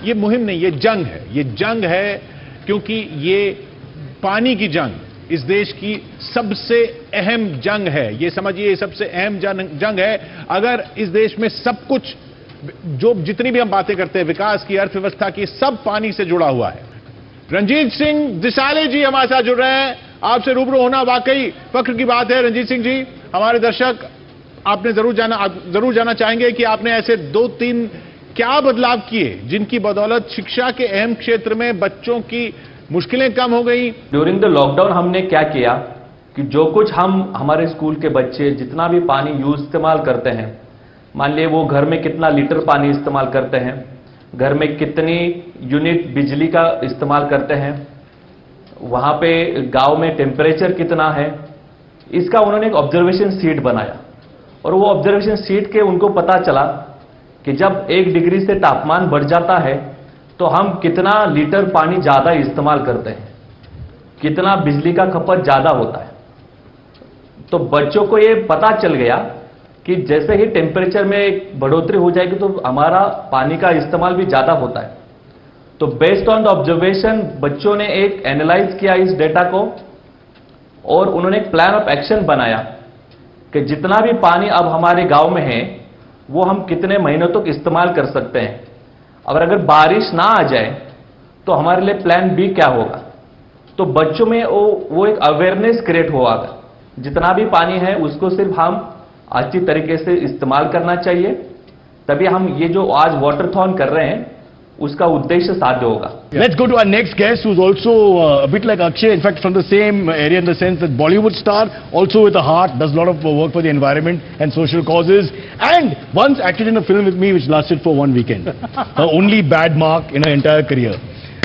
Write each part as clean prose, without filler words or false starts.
ये मुहिम नहीं, ये जंग है। ये जंग है क्योंकि ये पानी की जंग इस देश की सबसे अहम जंग है। ये समझिए, सबसे अहम जंग है। अगर इस देश में सब कुछ, जो जितनी भी हम बातें करते हैं विकास की, अर्थव्यवस्था की, सब पानी से जुड़ा हुआ है। रंजीत सिंह दिसाले जी हमारे साथ जुड़ रहे हैं। आपसे रूबरू होना वाकई फख्र की बात है। रंजीत सिंह जी, हमारे दर्शक आपने जरूर जाना चाहेंगे कि आपने ऐसे 2-3 क्या बदलाव किए जिनकी बदौलत शिक्षा के अहम क्षेत्र में बच्चों की मुश्किलें कम हो गई। ड्यूरिंग द लॉकडाउन हमने क्या किया कि जो कुछ हम हमारे स्कूल के बच्चे जितना भी पानी यूज इस्तेमाल करते हैं, मान लिए वो घर में कितना लीटर पानी इस्तेमाल करते हैं, घर में कितनी यूनिट बिजली का इस्तेमाल करते हैं, वहां पे गांव में टेम्परेचर कितना है, इसका उन्होंने एक ऑब्जर्वेशन सीट बनाया। और वो ऑब्जर्वेशन सीट के उनको पता चला कि जब 1 डिग्री से तापमान बढ़ जाता है तो हम कितना लीटर पानी ज्यादा इस्तेमाल करते हैं, कितना बिजली का खपत ज्यादा होता है। तो बच्चों को ये पता चल गया कि जैसे ही टेम्परेचर में बढ़ोतरी हो जाएगी तो हमारा पानी का इस्तेमाल भी ज्यादा होता है। तो बेस्ड ऑन द ऑब्जर्वेशन बच्चों ने एक एनालाइज किया इस डेटा को और उन्होंने एक प्लान ऑफ एक्शन बनाया कि जितना भी पानी अब हमारे गांव में है वो हम कितने महीनों तक इस्तेमाल कर सकते हैं, और अगर बारिश ना आ जाए तो हमारे लिए प्लान बी क्या होगा। तो बच्चों में वो एक अवेयरनेस क्रिएट हुआ। जितना भी पानी है उसको सिर्फ हम अच्छी तरीके से इस्तेमाल करना चाहिए, तभी हम ये जो आज वाटरथॉन कर रहे हैं उसका उद्देश्य साध्य होगा। Let's go to our next guest, who's also a bit like Akshay, in fact from the same area, in the sense that Bollywood star, also with a heart, does a lot of work for the environment and social causes, and once acted in a film with me which lasted for 1 weekend. Her only bad mark in her entire career.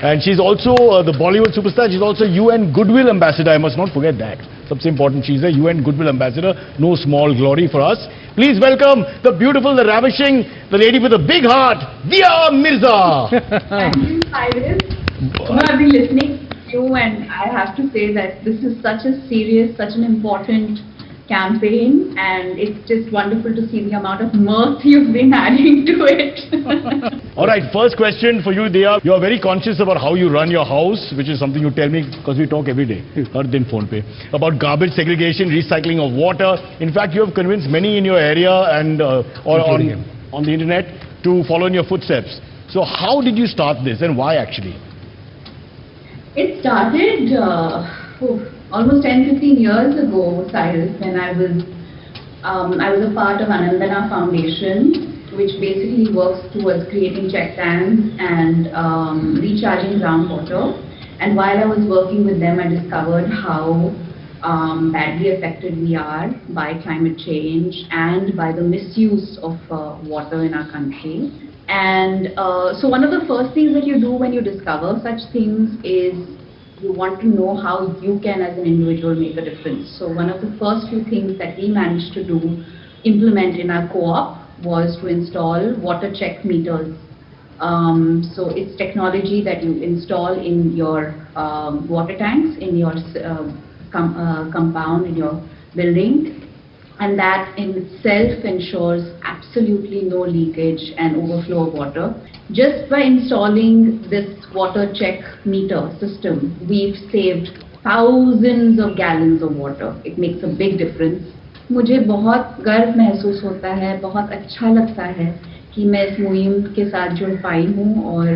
And she's also the Bollywood superstar. She's also UN Goodwill Ambassador. I must not forget that. Sabse important, she's a UN Goodwill Ambassador. No small glory for us. Please welcome the beautiful, the ravishing, the lady with a big heart, Dia Mirza. Thank you, Cyrus. I've been listening to you, and I have to say that this is such a serious, such an important campaign, and it's just wonderful to see the amount of mirth you've been adding to it. All right, first question for you, Dia. You are very conscious about how you run your house, which is something you tell me because we talk every day, or din phone pe, about garbage segregation, recycling of water. In fact, you have convinced many in your area and on the internet to follow in your footsteps. So how did you start this and why actually? It started almost 10-15 years ago, Cyrus, when I was a part of Anandana Foundation, which basically works towards creating check dams and recharging groundwater. And while I was working with them, I discovered how badly affected we are by climate change and by the misuse of water in our country. And so one of the first things that you do when you discover such things is you want to know how you can as an individual make a difference. So one of the first few things that we managed to implement in our co-op was to install water check meters. So it's technology that you install in your water tanks, in your compound, in your building, and that in itself ensures absolutely no leakage and overflow of water. Just by installing this water check meter system, we've saved thousands of gallons of water. It makes a big difference. मुझे बहुत गर्व महसूस होता है, बहुत अच्छा लगता है कि मैं इस मुहिम के साथ जुड़ पाई हूँ और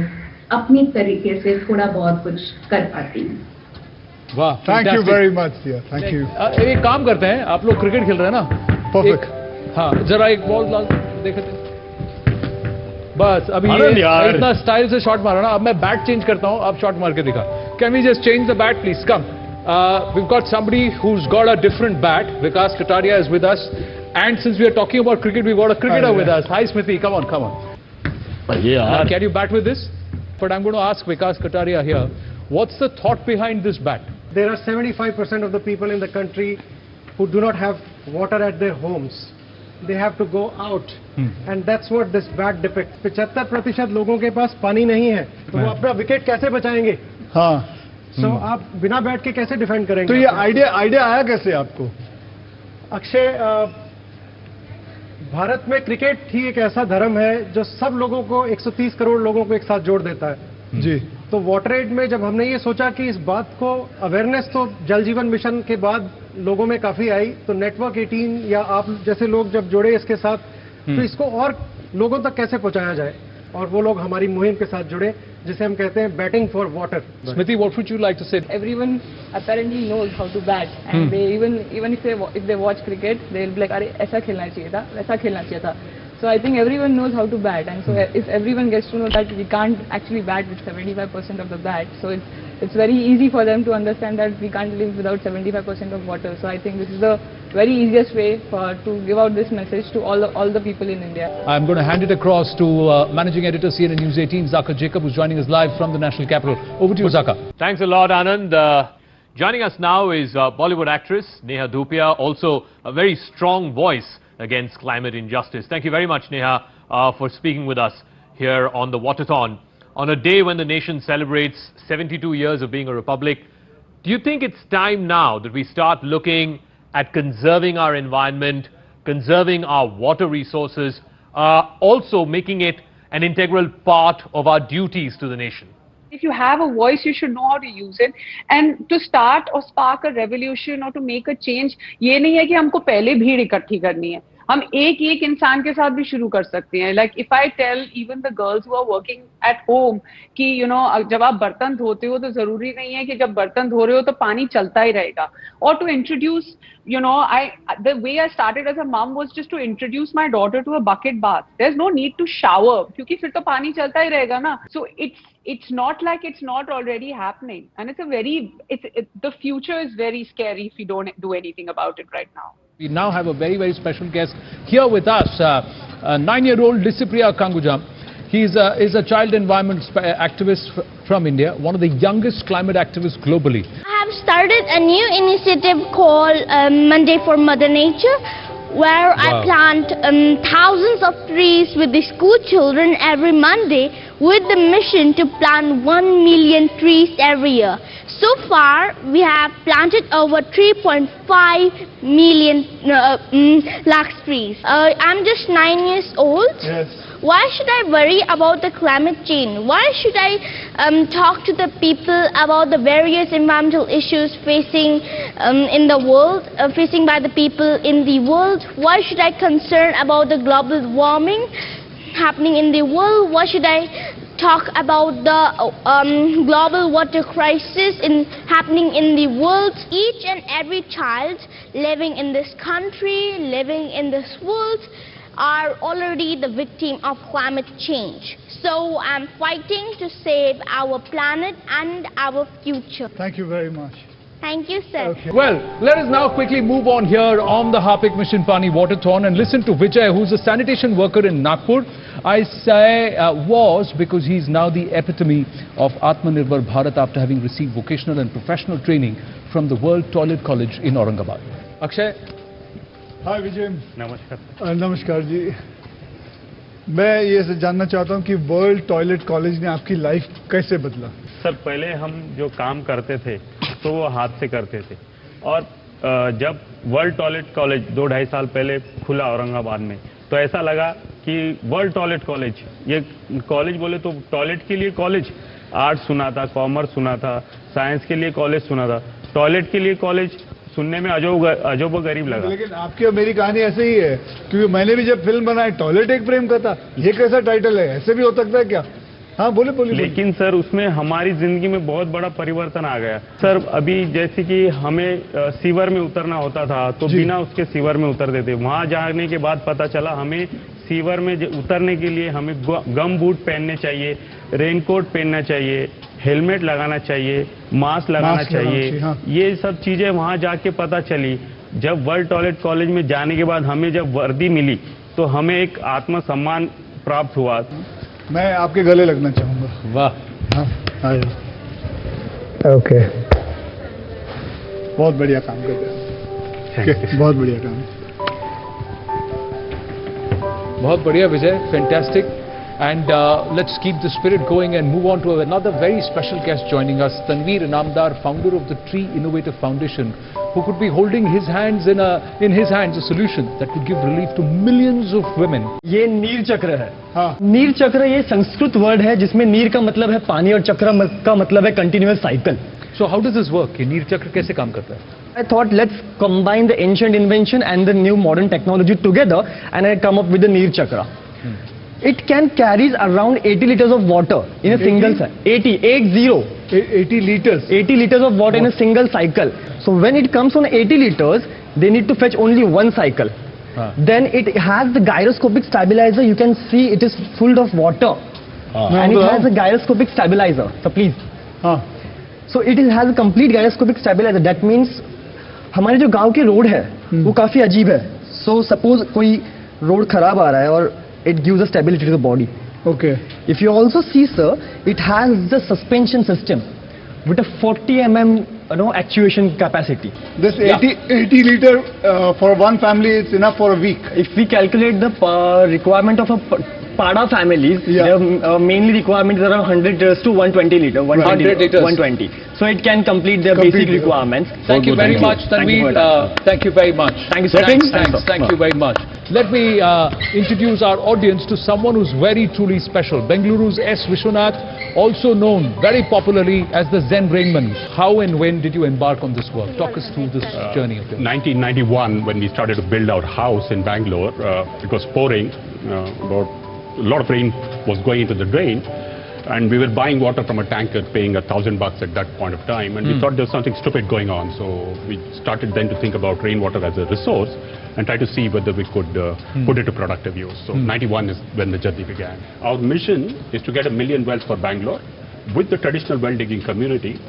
अपनी तरीके से थोड़ा बहुत कुछ कर पाती हूँ। वाह, thank you very much dear, thank you. एक काम करते हैं, आप लोग क्रिकेट खेल रहे हैं ना? परफेक्ट। हाँ, जरा एक बॉल देखते हैं। बस अभी इतना स्टाइल से शॉट मारा ना, अब मैं बैट चेंज करता हूँ, आप शॉट मार के दिखा। Can we just change the bat please? Come. We've got somebody who's got a different bat. Vikas Kataria is with us, and since we are talking about cricket, we've got a cricketer with us. Hi Smriti, come on. Can you bat with this? But I'm going to ask Vikas Kataria here, what's the thought behind this bat? There are 75% of the people in the country who do not have water at their homes. They have to go out, and that's what this bat depicts. 75% लोगों के पास पानी नहीं है, तो वो अपना wicket कैसे बचाएंगे? हाँ। So आप बिना बैट के कैसे डिफेंड करेंगे? तो ये आइडिया आया कैसे आपको? अक्षय, भारत में क्रिकेट ही एक ऐसा धर्म है जो सब लोगों को 130 करोड़ लोगों को एक साथ जोड़ देता है जी। तो वाटर एड में जब हमने ये सोचा कि इस बात को अवेयरनेस तो जल जीवन मिशन के बाद लोगों में काफी आई, तो नेटवर्क 18 या आप जैसे लोग जब जुड़े इसके साथ, तो इसको और लोगों तक कैसे पहुंचाया जाए, और वो लोग हमारी मुहिम के साथ जुड़े जिसे हम कहते हैं batting for water. Smriti, what would you like to say? Everyone apparently knows how to bat, and they even if they watch cricket, they'll be like, "अरे ऐसा खेलना चाहिए था, वैसा खेलना चाहिए था." So I think everyone knows how to bat, and so if everyone gets to know that we can't actually bat with 75% of the bat, so it's very easy for them to understand that we can't live without 75% of water. So I think this is the very easiest way to give out this message to all the people in India. I'm going to hand it across to Managing Editor CNN News 18, Zaka Jacob, who's joining us live from the national capital. Over to you, Zaka. Thanks a lot, Anand. Joining us now is Bollywood actress Neha Dhupia, also a very strong voice against climate injustice. Thank you very much, Neha, for speaking with us here on the Waterthon. On a day when the nation celebrates 72 years of being a republic, do you think it's time now that we start looking at conserving our environment, conserving our water resources, also making it an integral part of our duties to the nation? If you have a voice, you should know how to use it. And to start or spark a revolution or to make a change, ये नहीं है कि हमको पहले भीड़ इकट्ठी करनी है. हम एक एक इंसान के साथ भी शुरू कर सकते हैं. Like if I tell even the girls who are working at home कि you know जब आप बर्तन धोते हो तो जरूरी नहीं है कि जब बर्तन धो रहे हो तो पानी चलता ही रहेगा. Or to introduce, you know, the way I started as a mom was just to introduce my daughter to a bucket bath. There's no need to shower क्योंकि फिर तो पानी चलता ही रहेगा ना. So it's not like it's not already happening, and the future is very scary if we don't do anything about it right now. We now have a very, very special guest here with us, 9-year-old Lissipriya Kangujam. He is a child environment activist from India, one of the youngest climate activists globally. I have started a new initiative called Monday for Mother Nature, where I plant thousands of trees with the school children every Monday with the mission to plant 1 million trees every year. So far, we have planted over 3.5 million lakhs trees. I'm just 9 years old. Yes. Why should I worry about the climate change? Why should I talk to the people about the various environmental issues facing in the world, facing by the people in the world? Why should I concern about the global warming happening in the world? Why should I talk about the global water crisis happening in the world? Each and every child living in this country, living in this world, are already the victim of climate change. So I'm fighting to save our planet and our future. Thank you very much. Thank you, sir. Okay. Well, let us now quickly move on here on the Harpic Mission Pani Waterthon and listen to Vijay, who's a sanitation worker in Nagpur. I say was because he's now the epitome of Atmanirbhar Bharat after having received vocational and professional training from the World Toilet College in Aurangabad. Akshay. Hi विजय. नमस्कार. नमस्कार जी. मैं ये जानना चाहता हूँ कि world toilet college ने आपकी लाइफ कैसे बदला? सर पहले हम जो काम करते थे तो वो हाथ से करते थे, और जब वर्ल्ड टॉयलेट कॉलेज 2-2.5 साल पहले खुला औरंगाबाद में, तो ऐसा लगा कि वर्ल्ड टॉयलेट कॉलेज, ये कॉलेज बोले तो टॉयलेट के लिए कॉलेज, आर्ट्स सुना था, कॉमर्स सुना था, साइंस के लिए कॉलेज सुना था, टॉयलेट के लिए कॉलेज सुनने में अजोबो गरीब लगा. लेकिन आपकी और मेरी कहानी ऐसे ही है, क्योंकि मैंने भी जब फिल्म बनाई टॉयलेट एक प्रेम का था. ये कैसा टाइटल है? ऐसे भी हो सकता है क्या? हाँ बोले. लेकिन सर उसमें हमारी जिंदगी में बहुत बड़ा परिवर्तन आ गया. सर अभी जैसे कि हमें सीवर में उतरना होता था तो बिना उसके सीवर में उतर देते. वहां जाने के बाद पता चला हमें सीवर में उतरने के लिए हमें गम बूट पहनने चाहिए, रेनकोट पहनना चाहिए, हेलमेट लगाना चाहिए, मास्क लगाना चाहिए. हाँ. ये सब चीजें वहां जाके पता चली. जब वर्ल्ड टॉयलेट कॉलेज में जाने के बाद हमें जब वर्दी मिली तो हमें एक आत्मसम्मान प्राप्त हुआ. मैं आपके गले लगना चाहूंगा. वाह. हाँ. ओके. बहुत बढ़िया काम कर रहे हैं. बहुत बढ़िया काम. बहुत बढ़िया विजय, fantastic. And let's keep the spirit going and move on to another very special guest joining us, Tanveer Inamdar, founder of the Tree Innovative Foundation, who could be holding his hands in his hands a solution that could give relief to millions of women. ये नीर चक्र है. हाँ. नीर चक्र ये Sanskrit word है जिसमें नीर का मतलब है पानी और चक्र का मतलब है continuous cycle. So how does this work? ये नीर चक्र कैसे काम करता है? I thought let's combine the ancient invention and the new modern technology together, and I come up with the Neer Chakra. It can carry around 80 liters of water in a single cycle. 80 liters. 80 liters of water in a single cycle. So when it comes on 80 liters, they need to fetch only one cycle. Then it has the gyroscopic stabilizer. You can see it is full of water. And it has a gyroscopic stabilizer. So please. So it has a complete gyroscopic stabilizer. That means हमारे जो गांव के road है वो काफी अजीब है. So suppose कोई रोड खराब आ रहा है और it gives a stability to the body. Okay. If you also see, sir, it has the suspension system with a 40 mm actuation capacity. This 80 liter for one family is enough for a week. If we calculate the requirement of a Pada families, their mainly requirement is around 100 liters to 120 liters. 100 liters. 120. So it can complete their basic requirements. Thank you very much, Tanveer. Thank you very much. Thank you, sir. Thank you very much. Let me introduce our audience to someone who's very truly special. Bengaluru's S. Vishwanath, also known very popularly as the Zen Rainman. How and when did you embark on this work? Talk us through this journey of yours. 1991, when we started to build our house in Bangalore, it was pouring. A lot of rain was going into the drain, and we were buying water from a tanker, paying $1,000 at that point of time, and we thought there was something stupid going on. So we started then to think about rainwater as a resource and try to see whether we could put it to productive use. So 91 is when the journey began. Our mission is to get 1 million wells for Bangalore with the traditional well digging community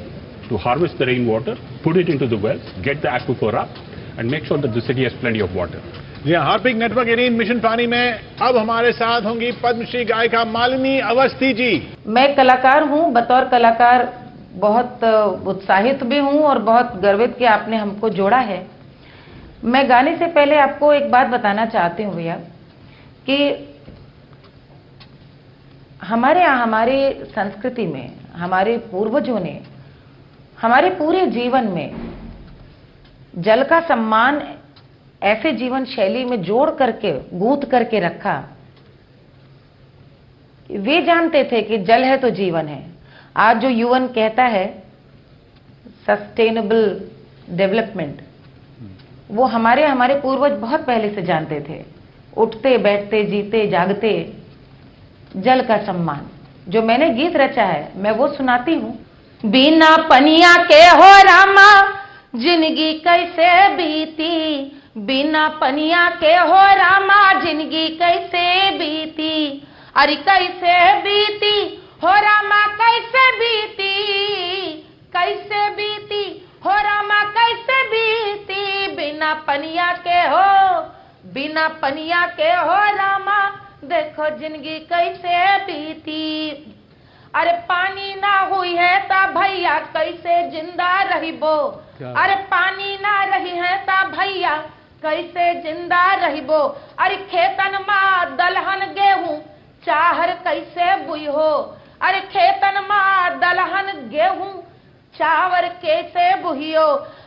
to harvest the rainwater, put it into the wells, get the aquifer up, and make sure that the city has plenty of water. जी हाँ, Harpic network 18 mission पानी में अब हमारे साथ होंगी पद्मश्री गायिका मालिनी अवस्थी जी. मैं कलाकार हूँ. बतौर कलाकार बहुत उत्साहित भी हूँ और बहुत गर्वित कि आपने हमको जोड़ा है. मैं गाने से पहले आपको एक बात बताना चाहती हूँ भैया कि हमारे यहाँ हमारे संस्कृति में हमारे पूर्वजों ने हमारे पूरे जीवन में जल का सम्मान ऐसे जीवन शैली में जोड़ करके गूंथ करके रखा. वे जानते थे कि जल है तो जीवन है. आज जो यूएन कहता है सस्टेनेबल डेवलपमेंट, वो हमारे पूर्वज बहुत पहले से जानते थे. उठते बैठते जीते जागते जल का सम्मान. जो मैंने गीत रचा है मैं वो सुनाती हूँ. बिना पनिया के हो रामा जिंदगी कैसे बीती, बिना पनिया के हो रामा जिंदगी कैसे बीती. अरे कैसे बीती हो रामा कैसे बीती, कैसे बीती हो रामा कैसे बीती. बिना पनिया के हो, बिना पनिया के हो रामा देखो जिंदगी कैसे बीती. अरे पानी ना हुई है ता भैया कैसे जिंदा रहिबो. अरे पानी ना रही है ता भैया कैसे जिंदा रहिबो. अरे खेतन मा दलहन गेहूं चाहर कैसे बुई हो. अरे खेतन मा दलहन गेहूं चावर कैसे बुहियो.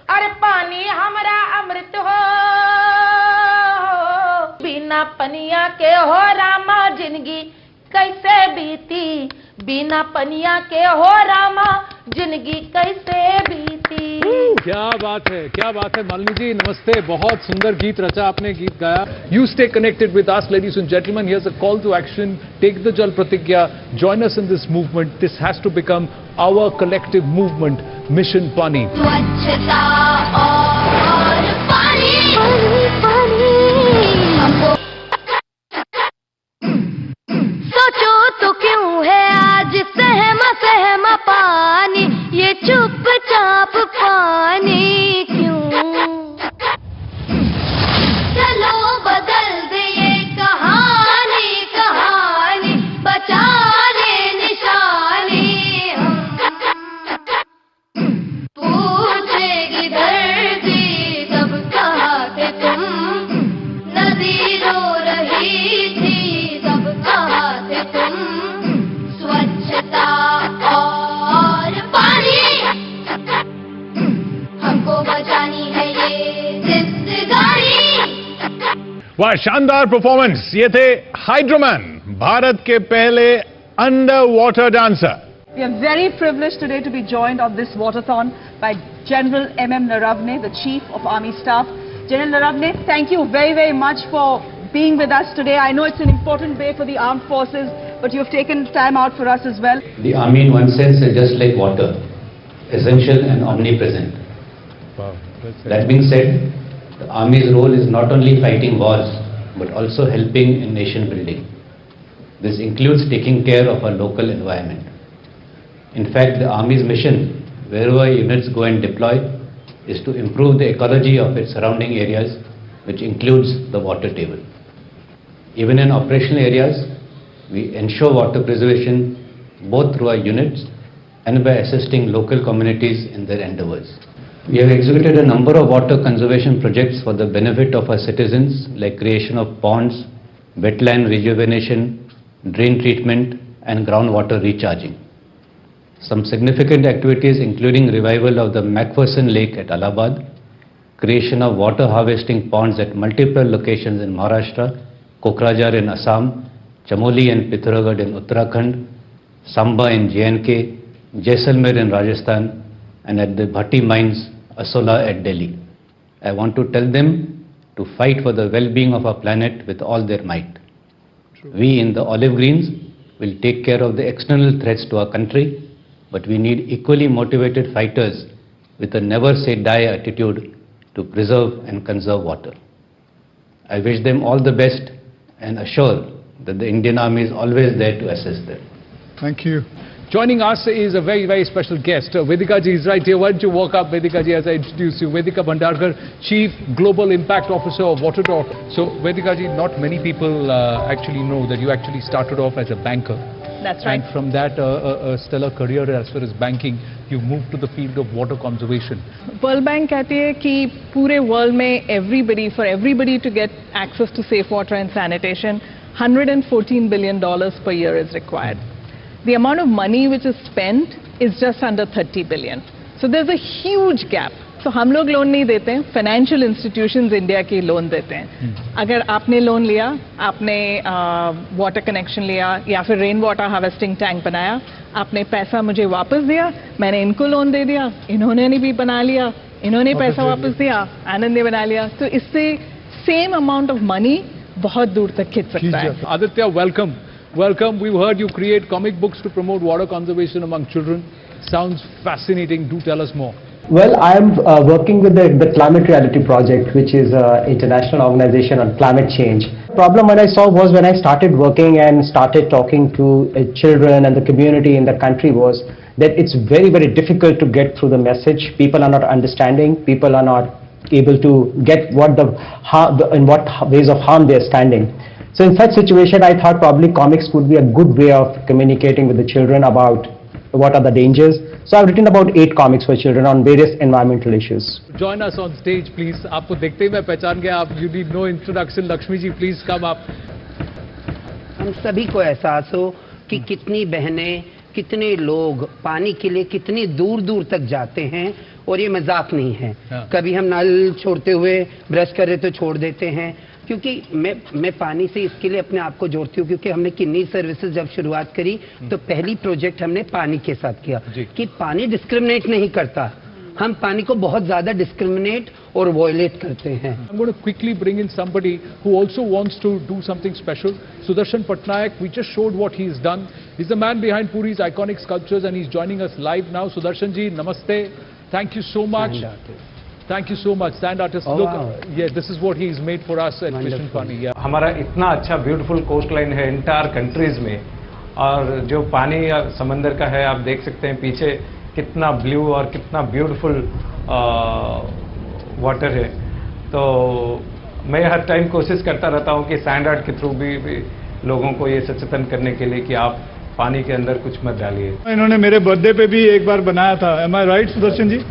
अरे पानी हमरा अमृत हो, बिना पनिया के हो रामा जिंदगी कैसे बीती. बिना पनिया के हो रामा जिंदगी कैसे बीती. क्या बात है, क्या बात है. मालिनी जी नमस्ते. बहुत सुंदर गीत रचा आपने, गीत गाया. You stay connected with us, ladies and gentlemen. Here's a call to action. Take the Jal Pratigya. Join us in this movement. This has to become our collective movement. Mission Pani. स्वच्छता और पानी, पानी. सोचो तो क्यों है आज सहमा सहमा पानी, ये चुपचाप पानी क्यों. चलो बदल दे ये कहानी, कहानी बचा ले निशानी. पूछेगी धरती कब कहा थे तुम नदी रो वाह, शानदार परफॉर्मेंस। ये थे हाइड्रोमैन, भारत के पहले under water dancer. We are very privileged today to be joined on this waterthon by General M.M. Naravne, the Chief of Army Staff. General Naravne, thank you very, very much for being with us today. I know it's an important day for the armed forces, but you've taken time out for us as well. The army in one sense is just like water, essential and omnipresent. Wow, that being said, the army's role is not only fighting wars, but also helping in nation building. This includes taking care of our local environment. In fact, the Army's mission, wherever units go and deploy, is to improve the ecology of its surrounding areas, which includes the water table. Even in operational areas, we ensure water preservation both through our units and by assisting local communities in their endeavors. We have executed a number of water conservation projects for the benefit of our citizens, like creation of ponds, wetland rejuvenation, drain treatment, and groundwater recharging. Some significant activities including revival of the Macpherson Lake at Allahabad, creation of water harvesting ponds at multiple locations in Maharashtra, Kokrajhar in Assam, Chamoli and Pithoragarh in Uttarakhand, Samba in J&K, Jaisalmer in Rajasthan, and at the Bhatti mines, Asola at Delhi. I want to tell them to fight for the well-being of our planet with all their might. We in the Olive Greens will take care of the external threats to our country, but we need equally motivated fighters with a never-say-die attitude to preserve and conserve water. I wish them all the best and assure that the Indian Army is always there to assist them. Thank you. Joining us is a very, very special guest. Vedika ji is right here. Why don't you walk up, Vedika ji, as I introduce you. Vedika Bhandarkar, Chief Global Impact Officer of Watertalk. So, Vedika ji, not many people actually know that you actually started off as a banker. That's right. And from that a stellar career as far as banking, you moved to the field of water conservation. World Bank कहती है कि पूरे world में for everybody to get access to safe water and sanitation, $114 billion per year is required. The amount of money which is spent is just under 30 billion. So there's a huge gap. So हम लोग loan नहीं देते हैं, financial institutions India के loan देते हैं. अगर आपने लोन लिया, आपने वाटर कनेक्शन लिया या फिर रेन वाटर हार्वेस्टिंग टैंक बनाया, आपने पैसा मुझे वापस दिया, मैंने इनको लोन दे दिया, इन्होंने भी बना लिया, इन्होंने पैसा वापस दिया, आनंद ने बना लिया, तो इससे सेम अमाउंट ऑफ मनी बहुत दूर तक खिंच सकता है. Aditya, welcome. Welcome. We've heard you create comic books to promote water conservation among children. Sounds fascinating. Do tell us more. Well, I am working with the Climate Reality Project, which is an international organization on climate change. The problem when I saw was when I started working and started talking to children and the community in the country was that it's very, very difficult to get through the message. People are not understanding. People are not able to get in what ways of harm they are standing. So in such situation, I thought probably comics would be a good way of communicating with the children about what are the dangers. So I've written about 8 comics for children on various environmental issues. Join us on stage, please. आपको देखते ही मैं पहचान गया. आप you need no introduction. Lakshmi ji, please come up. हम सभी को एहसास हो कि कितनी बहनें, कितने लोग पानी के लिए कितनी दूर दूर तक जाते हैं और ये मजाक नहीं है. कभी हम नल छोड़ते हुए ब्रश कर रहे तो छोड़ देते हैं, क्योंकि मैं पानी से इसके लिए अपने आप को जोड़ती हूँ, क्योंकि हमने किन्नी सर्विसेज जब शुरुआत करी तो पहली प्रोजेक्ट हमने पानी के साथ किया कि पानी डिस्क्रिमिनेट नहीं करता, हम पानी को बहुत ज्यादा डिस्क्रिमिनेट और वॉयलेट करते हैं. I'm going to quickly bring in somebody who also wants to do something special. Sudarshan Patnaik, we just showed what he's done. He's the man behind Puri's iconic sculptures and he's joining us live now. Sudarshan ji, namaste. Thank you so much. Thank you so much. Sand artist. Oh, look, wow. yeah, this is what he's made for us at Mission Pani. Yeah. हमारा इतना अच्छा beautiful coast line है entire countries में, और जो पानी समंदर का है आप देख सकते हैं पीछे कितना ब्लू और कितना ब्यूटीफुल वाटर है. तो मैं हर टाइम कोशिश करता रहता हूँ कि सैंड आर्ट के थ्रू भी लोगों को ये सचेतन करने के लिए कि आप पानी के अंदर कुछ मत डालिए. इन्होंने मेरे बर्थडे पे भी एक बार बनाया था. एम आई राइट सुदर्शन जी?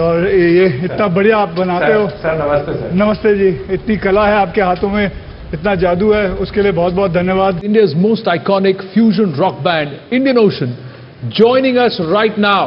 और ये इतना बढ़िया आप बनाते हो. सर नमस्ते. सर नमस्ते जी. इतनी कला है आपके हाथों में, इतना जादू है, उसके लिए बहुत बहुत धन्यवाद. India's most iconic fusion rock band, Indian Ocean, joining us right now.